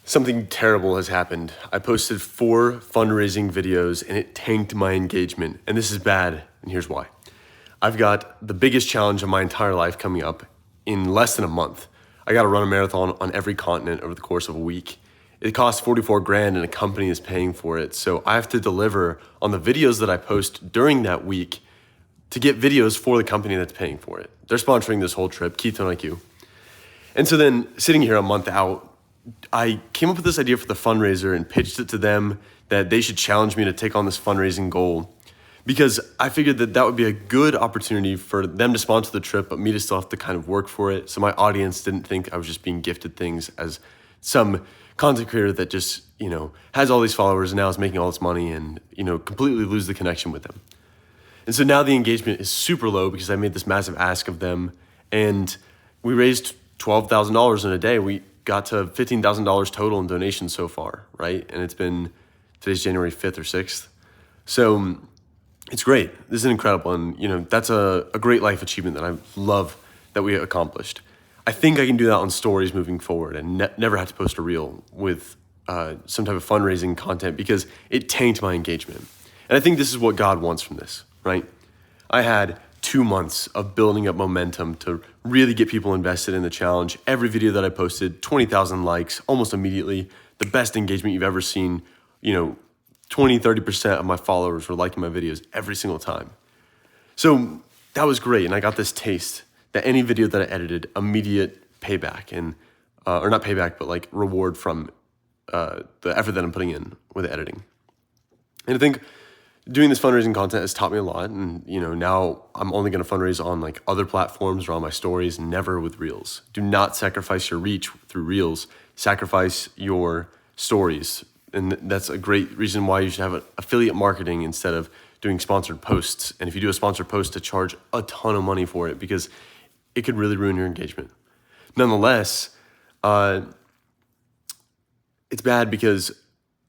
Something terrible has happened. I posted 4 fundraising videos and it tanked my engagement. And this is bad, and here's why. I've got the biggest challenge of my entire life coming up in less than a month. I got to run a marathon on every continent over the course of a week. It costs 44 grand and a company is paying for it. So I have to deliver on the videos that I post during that week to get videos for the company that's paying for it. They're sponsoring this whole trip, Ketone IQ. And so then sitting here a month out, I came up with this idea for the fundraiser and pitched it to them that they should challenge me to take on this fundraising goal because I figured that would be a good opportunity for them to sponsor the trip, but me to still have to kind of work for it. So my audience didn't think I was just being gifted things as some content creator that just, has all these followers and now is making all this money and, completely lose the connection with them. And so now the engagement is super low because I made this massive ask of them and we raised $12,000 in a day. We got to $15,000 total in donations so far, right? And today's January 5th or 6th. So it's great. This is incredible. And, that's a great life achievement that I love that we accomplished. I think I can do that on stories moving forward and never have to post a reel with some type of fundraising content because it tanked my engagement. And I think this is what God wants from this, right? I had 2 months of building up momentum to really get people invested in the challenge. Every video that I posted, 20,000 likes almost immediately. The best engagement you've ever seen. 20-30% of my followers were liking my videos every single time. So that was great. And I got this taste that any video that I edited, immediate payback and, or not payback, but like reward from the effort that I'm putting in with editing. And I think doing this fundraising content has taught me a lot. And, now I'm only going to fundraise on like other platforms or on my stories, never with reels. Do not sacrifice your reach through reels. Sacrifice your stories. And that's a great reason why you should have affiliate marketing instead of doing sponsored posts. And if you do a sponsored post, to charge a ton of money for it because it could really ruin your engagement. Nonetheless, it's bad because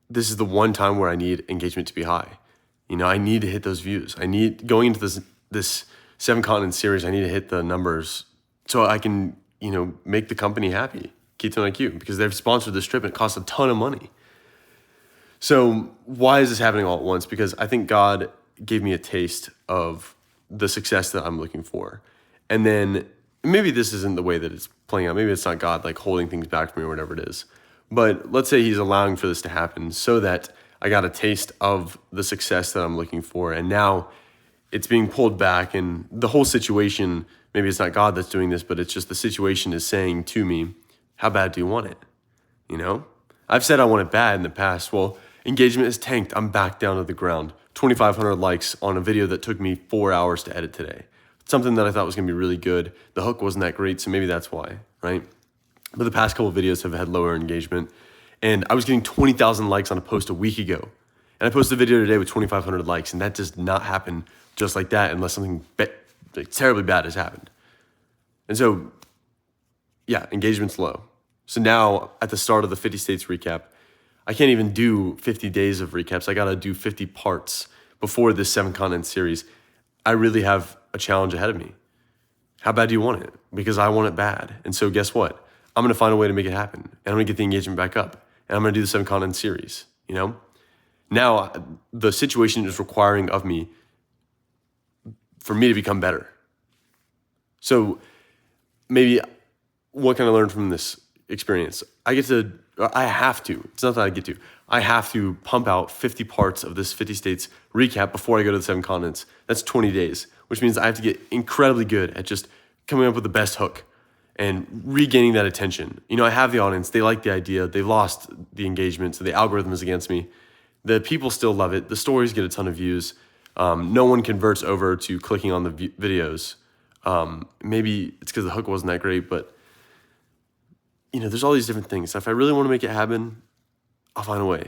this is the one time where I need engagement to be high. I need to hit those views. Going into this 7 continent series, I need to hit the numbers so I can, make the company happy, Ketone IQ, because they've sponsored this trip and it costs a ton of money. So why is this happening all at once? Because I think God gave me a taste of the success that I'm looking for. And then maybe this isn't the way that it's playing out. Maybe it's not God like holding things back from me or whatever it is. But let's say he's allowing for this to happen so that I got a taste of the success that I'm looking for. And now it's being pulled back and the whole situation, maybe it's not God that's doing this, but it's just the situation is saying to me, how bad do you want it? I've said I want it bad in the past. Well, engagement is tanked. I'm back down to the ground. 2,500 likes on a video that took me 4 hours to edit today. Something that I thought was going to be really good. The hook wasn't that great, so maybe that's why, right? But the past couple of videos have had lower engagement. And I was getting 20,000 likes on a post a week ago. And I posted a video today with 2,500 likes, and that does not happen just like that unless something terribly bad has happened. And so, engagement's low. So now at the start of the 50 states recap, I can't even do 50 days of recaps. I got to do 50 parts before this 7 continent series. I really have a challenge ahead of me. How bad do you want it? Because I want it bad. And so guess what? I'm going to find a way to make it happen. And I'm going to get the engagement back up. And I'm going to do the 7 continent series, Now, the situation is requiring of me for me to become better. So maybe what can I learn from this experience? I have to. It's not that I get to. I have to pump out 50 parts of this 50 states recap before I go to the 7 continents. That's 20 days, which means I have to get incredibly good at just coming up with the best hook and regaining that attention. I have the audience. They like the idea. They lost the engagement, so the algorithm is against me. The people still love it. The stories get a ton of views. No one converts over to clicking on the videos. Maybe it's because the hook wasn't that great, but there's all these different things. If I really want to make it happen, I'll find a way.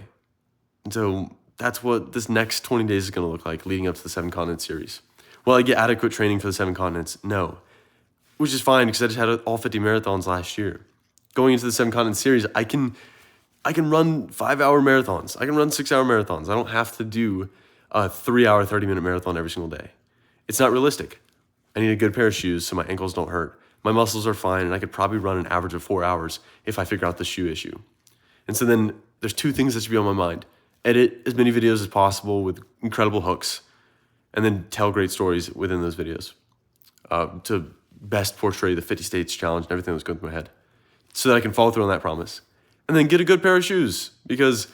And so that's what this next 20 days is going to look like leading up to the 7 continent series. Will I get adequate training for the 7 continents? No. Which is fine because I just had all 50 marathons last year. Going into the 7 continent series, I can run 5-hour marathons. I can run 6-hour marathons. I don't have to do a 3-hour, 30-minute marathon every single day. It's not realistic. I need a good pair of shoes so my ankles don't hurt. My muscles are fine, and I could probably run an average of 4 hours if I figure out the shoe issue. And so then there's two things that should be on my mind. Edit as many videos as possible with incredible hooks, and then tell great stories within those videos to best portray the 50 States Challenge and everything that was going through my head so that I can follow through on that promise. And then get a good pair of shoes because,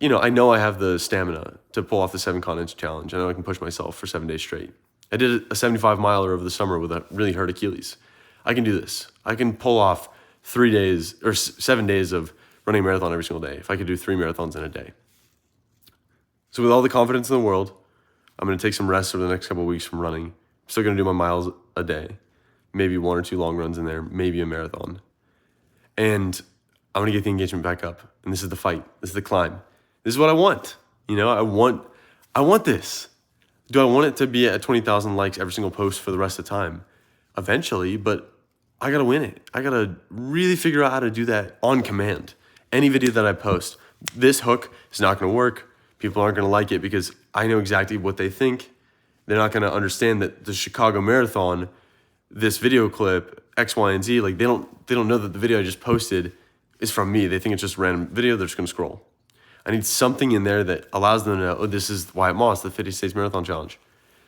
I know I have the stamina to pull off the 7 Continents Challenge. I know I can push myself for 7 days straight. I did a 75 miler over the summer with a really hurt Achilles. I can do this. I can pull off 3 days or 7 days of running a marathon every single day if I could do 3 marathons in a day. So with all the confidence in the world, I'm going to take some rest over the next couple of weeks from running. I'm still going to do my miles a day, maybe 1 or 2 long runs in there, maybe a marathon. And I'm going to get the engagement back up. And this is the fight. This is the climb. This is what I want. I want this. Do I want it to be at 20,000 likes every single post for the rest of the time? Eventually, but I got to win it. I got to really figure out how to do that on command. Any video that I post, this hook is not going to work. People aren't going to like it because I know exactly what they think. They're not going to understand that the Chicago Marathon, this video clip, X, Y, and Z, like they don't know that the video I just posted is from me. They think it's just a random video. They're just going to scroll. I need something in there that allows them to know, oh, this is Wyatt Moss, the 50 States Marathon Challenge.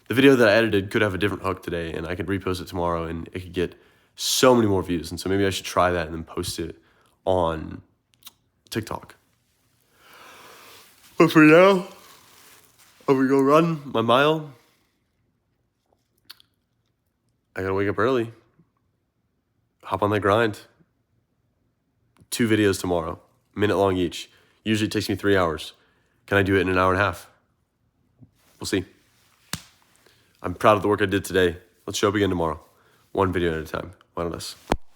The video that I edited could have a different hook today, and I could repost it tomorrow, and it could get so many more views. And so maybe I should try that and then post it on TikTok. But for now, I'm going to go run my mile. I got to wake up early. Hop on that grind. 2 videos tomorrow, minute long each. Usually it takes me 3 hours. Can I do it in an hour and a half? We'll see. I'm proud of the work I did today. Let's show up again tomorrow. 1 video at a time. Why don't us?